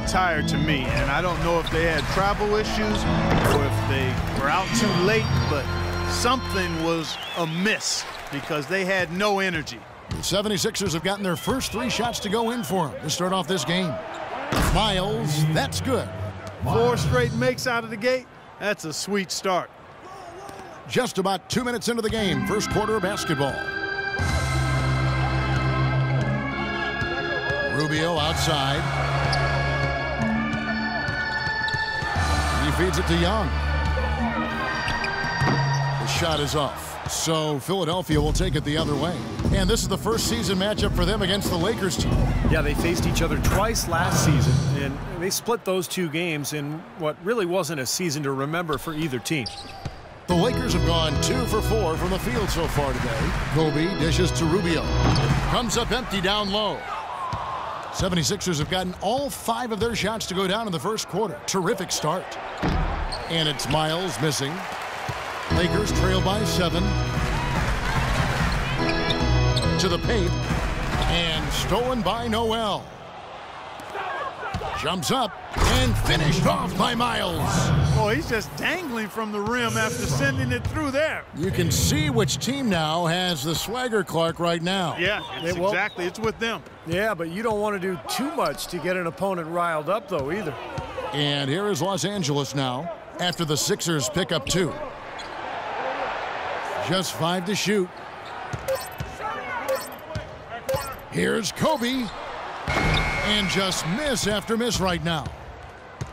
tired to me, and I don't know if they had travel issues or if they were out too late, but something was amiss because they had no energy. The 76ers have gotten their first 3 shots to go in for them to start off this game. Miles, that's good. 4 straight makes out of the gate. That's a sweet start. Just about 2 minutes into the game, first quarter of basketball. Rubio outside. He feeds it to Young. The shot is off. So Philadelphia will take it the other way. And this is the first season matchup for them against the Lakers team. Yeah, they faced each other twice last season, and they split those 2 games in what really wasn't a season to remember for either team. The Lakers have gone 2 for 4 from the field so far today. Kobe dishes to Rubio. Comes up empty down low. 76ers have gotten all 5 of their shots to go down in the first quarter. Terrific start. And it's Miles missing. Lakers trail by 7. To the paint. And stolen by Noel. Jumps up and finished off by Miles. Oh, he's just dangling from the rim after sending it through there. You can see which team now has the swagger Clark right now. Yeah, exactly. It's with them. Yeah, but you don't want to do too much to get an opponent riled up, though, either. And here is Los Angeles now after the Sixers pick up 2. Just 5 to shoot. Here's Kobe. And just miss after miss right now.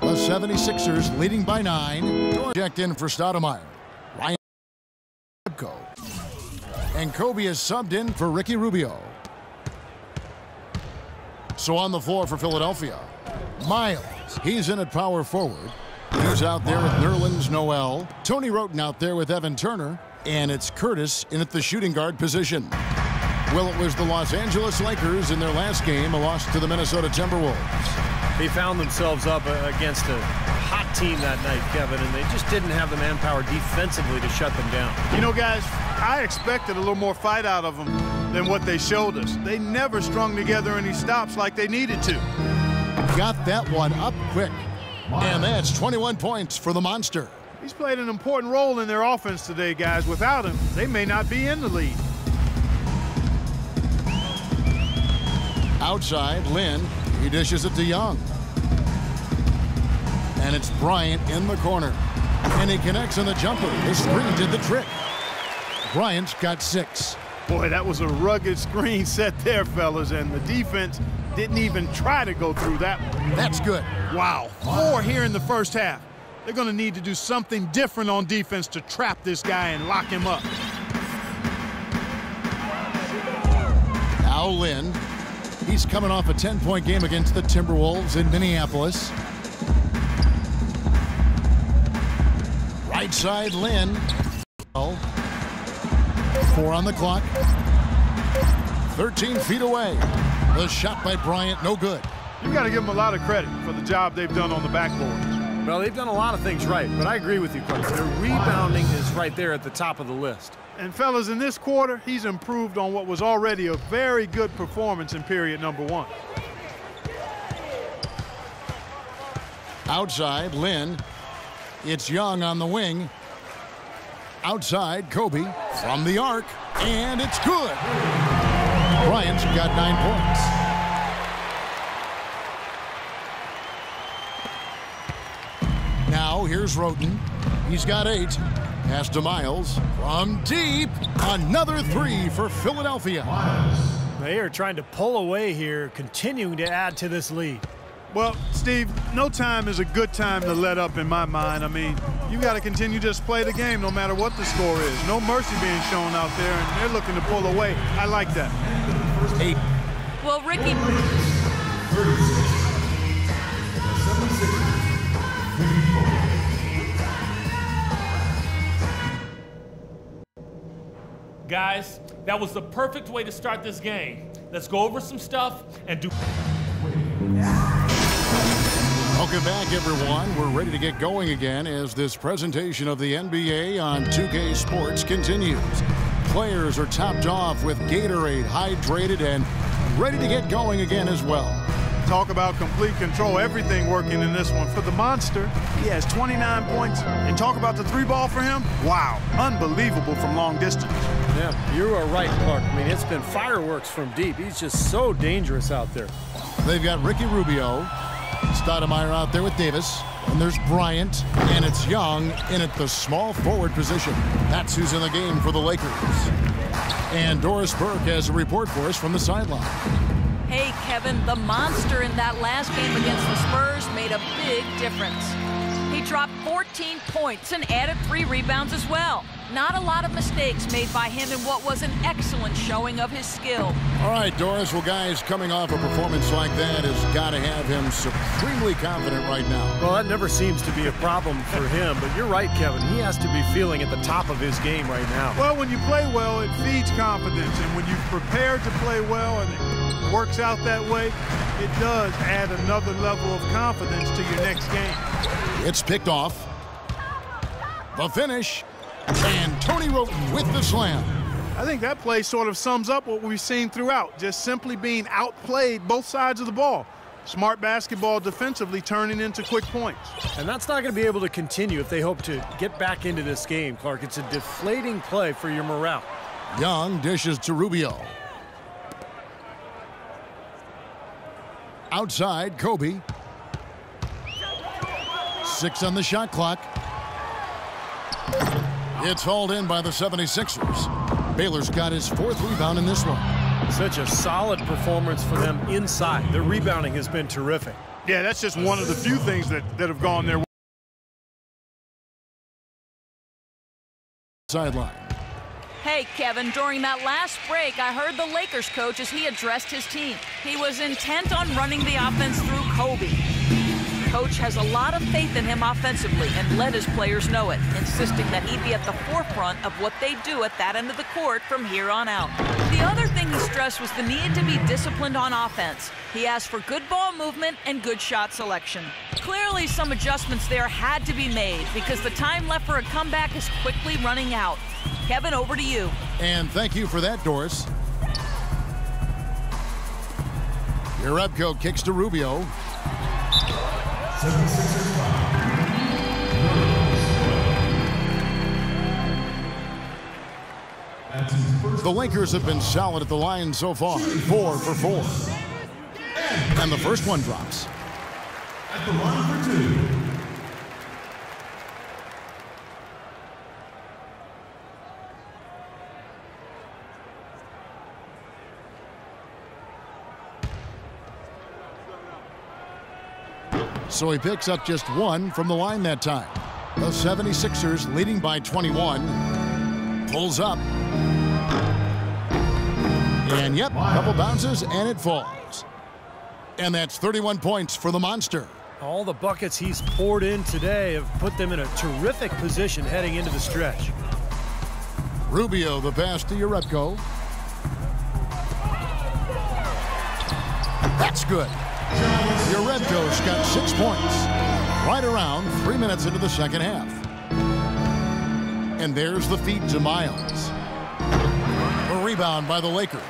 The 76ers leading by 9. Checked in for Stoudemire. Ryan and Kobe is subbed in for Ricky Rubio. So on the floor for Philadelphia, Miles. He's in at power forward. He's out there with Nerlens Noel. Tony Wroten out there with Evan Turner. And it's Curtis in at the shooting guard position. Well, it was the Los Angeles Lakers in their last game, a loss to the Minnesota Timberwolves. They found themselves up against a hot team that night, Kevin, and they just didn't have the manpower defensively to shut them down. You know, guys, I expected a little more fight out of them than what they showed us. They never strung together any stops like they needed to. Got that one up quick. And that's 21 points for the Monster. He's played an important role in their offense today, guys. Without him, they may not be in the lead. Outside, Lynn. He dishes it to Young. And it's Bryant in the corner. And he connects on the jumper. The screen did the trick. Bryant's got 6. Boy, that was a rugged screen set there, fellas, and the defense didn't even try to go through that one. That's good. Wow, 4 here in the first half. They're going to need to do something different on defense to trap this guy and lock him up. Now Lynn. He's coming off a 10-point game against the Timberwolves in Minneapolis. Right side, Lynn. 4 on the clock. 13 feet away. The shot by Bryant, no good. You got to give them a lot of credit for the job they've done on the backboards. Well, they've done a lot of things right, but I agree with you, Clark. Their rebounding is right there at the top of the list. And, fellas, in this quarter, he's improved on what was already a very good performance in period number 1. Outside, Lynn. It's Young on the wing. Outside, Kobe from the arc, and it's good. Bryant's got 9 points. Now, here's Wroten. He's got 8. Pass to Miles from deep. Another 3 for Philadelphia. They are trying to pull away here, continuing to add to this lead. Well, Steve, no time is a good time to let up in my mind. I mean, you got to continue to just play the game no matter what the score is. No mercy being shown out there, and they're looking to pull away. I like that. 8. Well, Ricky. Guys, that was the perfect way to start this game. Let's go over some stuff and do. Welcome back, everyone. We're ready to get going again as this presentation of the NBA on 2K Sports continues. Players are topped off with Gatorade, hydrated, and ready to get going again as well. Talk about complete control. Everything working in this one. For the Monster, he has 29 points. And talk about the 3-ball for him. Wow, unbelievable from long distance. Yeah, you are right, Clark. I mean, it's been fireworks from deep. He's just so dangerous out there. They've got Ricky Rubio. Stoudemire out there with Davis. And there's Bryant. And it's Young in at the small forward position. That's who's in the game for the Lakers. And Doris Burke has a report for us from the sideline. Hey, Kevin, the Monster in that last game against the Spurs made a big difference. He dropped 14 points and added 3 rebounds as well. Not a lot of mistakes made by him in what was an excellent showing of his skill. All right, Doris. Well, guys, coming off a performance like that has got to have him supremely confident right now. Well, that never seems to be a problem for him, but you're right, Kevin. He has to be feeling at the top of his game right now. Well, when you play well, it feeds confidence. And when you've prepared to play well and it works out that way, it does add another level of confidence to your next game. It's picked off. The finish. And Tony Roten with the slam. I think that play sort of sums up what we've seen throughout, just simply being outplayed both sides of the ball. Smart basketball defensively turning into quick points. And that's not going to be able to continue if they hope to get back into this game, Clark. It's a deflating play for your morale. Young dishes to Rubio. Outside, Kobe. 6 on the shot clock. It's hauled in by the 76ers. Baylor's got his 4th rebound in this one. Such a solid performance for them inside. Their rebounding has been terrific. Yeah, that's just one of the few things that have gone their way. Sideline. Hey, Kevin, during that last break, I heard the Lakers coach as he addressed his team. He was intent on running the offense through Kobe. Coach has a lot of faith in him offensively and let his players know it, insisting that he be at the forefront of what they do at that end of the court from here on out. The other thing he stressed was the need to be disciplined on offense. He asked for good ball movement and good shot selection. Clearly, some adjustments there had to be made because the time left for a comeback is quickly running out. Kevin, over to you. And thank you for that, Doris. Jerebko kicks to Rubio. The Lakers have been solid at the line so far, 4 for 4. And the first one drops. At the line for 2. So he picks up just 1 from the line that time. The 76ers leading by 21. Pulls up. And yep, couple bounces and it falls. And that's 31 points for the Monster. All the buckets he's poured in today have put them in a terrific position heading into the stretch. Rubio the pass to Jerebko. That's good. Jerebko's got 6 points. Right around 3 minutes into the second half. And there's the feed to Miles. A rebound by the Lakers.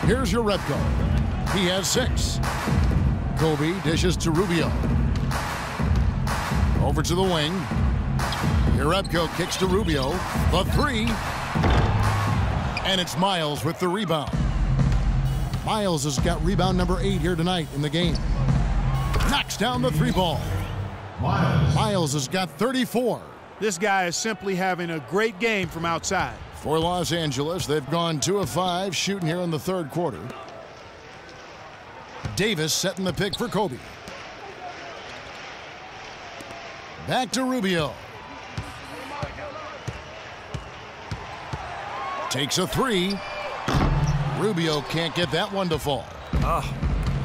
Here's Jerebko. He has 6. Kobe dishes to Rubio. Over to the wing. Jerebko kicks to Rubio. The 3. And it's Miles with the rebound. Miles has got rebound number 8 here tonight in the game. Knocks down the 3-ball. Miles has got 34. This guy is simply having a great game from outside. For Los Angeles, they've gone 2 of 5 shooting here in the third quarter. Davis setting the pick for Kobe. Back to Rubio. Takes a 3. Rubio can't get that one to fall.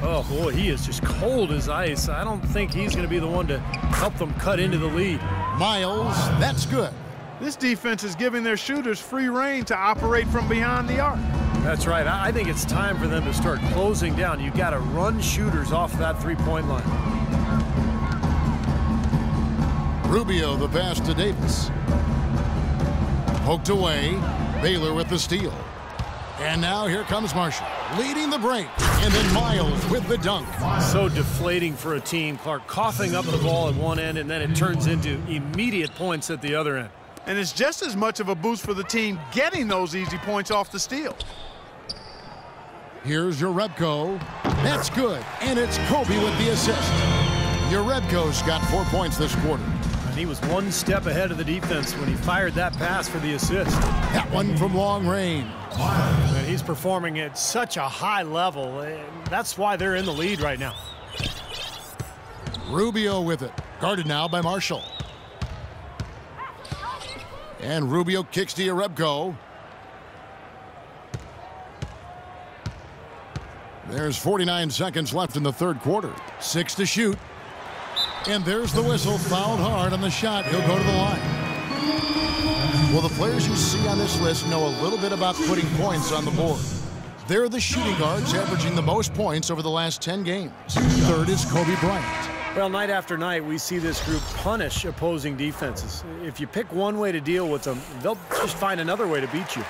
Oh, boy, he is just cold as ice. I don't think he's going to be the one to help them cut into the lead. Miles, that's good. This defense is giving their shooters free rein to operate from behind the arc. That's right. I think it's time for them to start closing down. You've got to run shooters off that three-point line. Rubio the pass to Davis. Poked away. Baylor with the steal. And now here comes Marshall, leading the break. And then Miles with the dunk. So deflating for a team, Clark, coughing up the ball at one end, and then it turns into immediate points at the other end. And it's just as much of a boost for the team getting those easy points off the steal. Here's Jerebko. That's good. And it's Kobe with the assist. Jerebko's got 4 points this quarter. And he was one step ahead of the defense when he fired that pass for the assist. That one from long range. And he's performing at such a high level. And that's why they're in the lead right now. Rubio with it. Guarded now by Marshall. And Rubio kicks to Jerebko. There's 49 seconds left in the third quarter. 6 to shoot. And there's the whistle. Fouled hard on the shot. He'll go to the line. Well, the players you see on this list know a little bit about putting points on the board. They're the shooting guards averaging the most points over the last 10 games. Third is Kobe Bryant. Well, night after night, we see this group punish opposing defenses. If you pick one way to deal with them, they'll just find another way to beat you.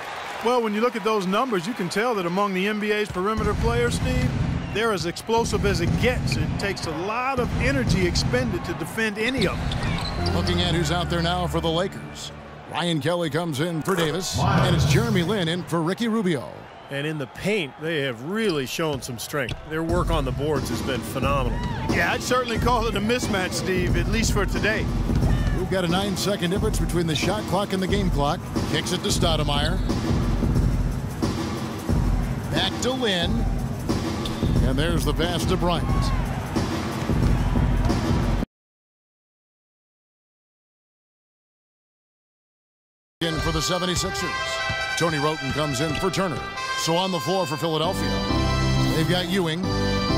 Well, when you look at those numbers, you can tell that among the NBA's perimeter players, Steve, they're as explosive as it gets. It takes a lot of energy expended to defend any of them. Looking at who's out there now for the Lakers. Ryan Kelly comes in for Davis, and it's Jeremy Lin in for Ricky Rubio. And in the paint, they have really shown some strength. Their work on the boards has been phenomenal. Yeah, I'd certainly call it a mismatch, Steve, at least for today. We've got a 9-second difference between the shot clock and the game clock. Kicks it to Stoudemire. Back to Lin. And there's the pass to Bryant. In for the 76ers. Tony Roten comes in for Turner. So on the floor for Philadelphia, they've got Ewing.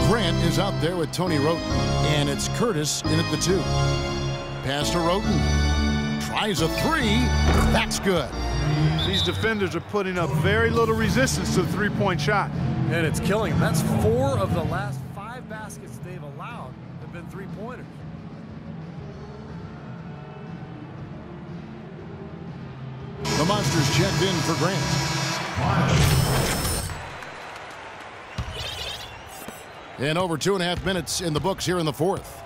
Grant is out there with Tony Roten. And it's Curtis in at the 2. Pass to Roten. Tries a 3. That's good. These defenders are putting up very little resistance to the three-point shot. And it's killing them. That's 4 of the last 5 baskets they've allowed have been three-pointers. The Monsters checked in for Grant. And over 2.5 minutes in the books here in the fourth.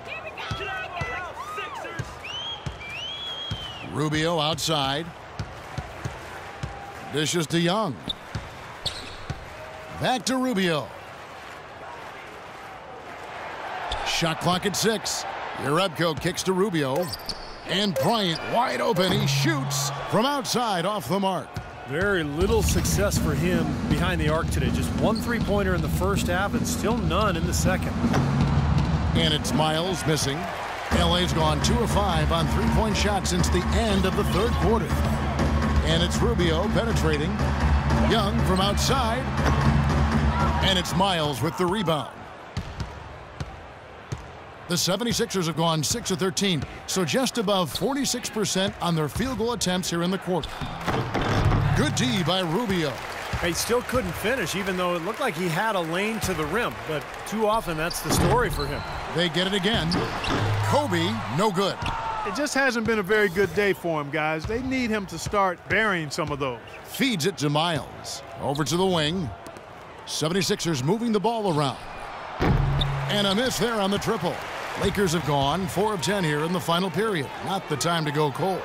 Rubio outside. Dishes to Young. Back to Rubio. Shot clock at 6. Jerebko kicks to Rubio. And Bryant wide open. He shoots from outside off the mark. Very little success for him behind the arc today. Just 1 3-pointer in the first half and still none in the second. And it's Miles missing. LA's gone 2 of 5 on 3-point shots since the end of the third quarter. And it's Rubio penetrating. Young from outside. And it's Miles with the rebound. The 76ers have gone 6 of 13, so just above 46% on their field goal attempts here in the quarter. Good D by Rubio. He still couldn't finish, even though it looked like he had a lane to the rim, but too often that's the story for him. They get it again. Kobe, no good. It just hasn't been a very good day for him, guys. They need him to start burying some of those. Feeds it to Miles. Over to the wing. 76ers moving the ball around. And a miss there on the triple. Lakers have gone 4 of 10 here in the final period. Not the time to go cold.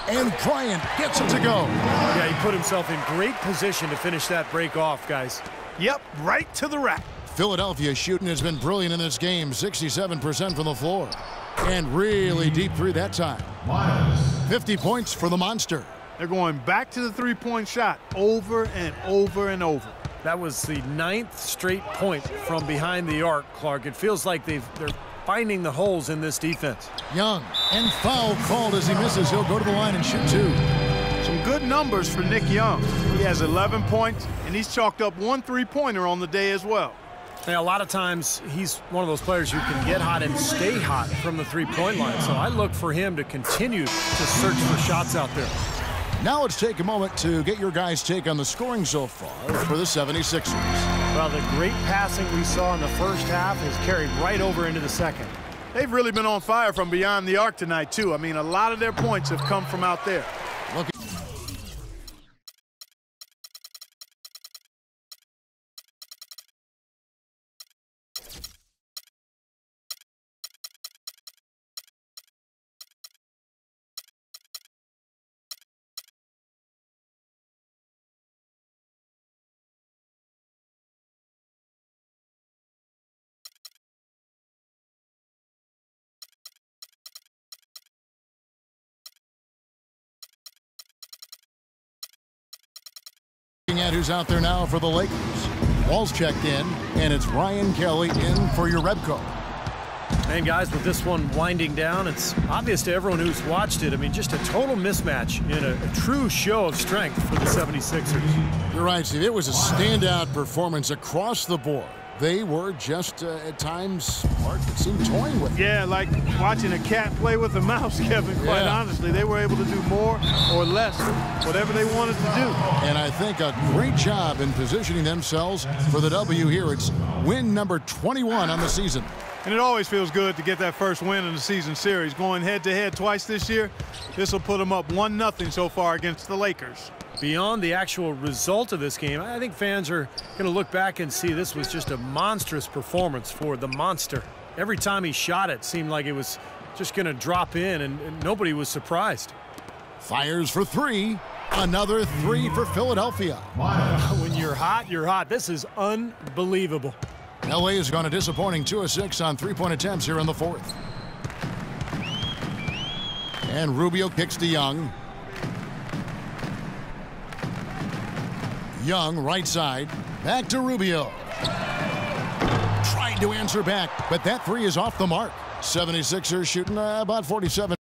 And Bryant gets it to go. Yeah, he put himself in great position to finish that break off, guys. Yep, right to the rack. Philadelphia shooting has been brilliant in this game. 67% from the floor. And really deep three that time. 50 points for the Monster. They're going back to the three-point shot over and over and over. That was the 9th straight point from behind the arc, Clark. It feels like they're finding the holes in this defense. Young, and foul called as he misses. He'll go to the line and shoot 2. Some good numbers for Nick Young. He has 11 points, and he's chalked up 1 3-pointer on the day as well. Yeah, a lot of times he's one of those players who can get hot and stay hot from the three-point line. So I look for him to continue to search for shots out there. Now let's take a moment to get your guys' take on the scoring so far for the 76ers. Well, the great passing we saw in the first half has carried right over into the second. They've really been on fire from beyond the arc tonight, too. I mean, a lot of their points have come from out there. Looking at who's out there now for the Lakers. Ball's checked in, and it's Ryan Kelly in for your Rebco. And guys, with this one winding down, it's obvious to everyone who's watched it. I mean, just a total mismatch in a true show of strength for the 76ers. You're right, Steve. It was a standout performance across the board. They were just, at times, Mark, it seemed toying with it. Yeah, like watching a cat play with a mouse, Kevin, quite honestly. They were able to do more or less, whatever they wanted to do. And I think a great job in positioning themselves for the W here. It's win number 21 on the season. And it always feels good to get that first win in the season series. Going head-to-head twice this year, this will put them up 1-0 so far against the Lakers. Beyond the actual result of this game, I think fans are going to look back and see this was just a monstrous performance for the monster. Every time he shot it seemed like it was just going to drop in, and nobody was surprised. Fires for three. Another three for Philadelphia. When you're hot, you're hot. This is unbelievable. LA has gone a disappointing 2 of 6 on three-point attempts here in the fourth. And Rubio kicks to Young. Young, right side. Back to Rubio. Trying to answer back, but that three is off the mark. 76ers shooting about 47.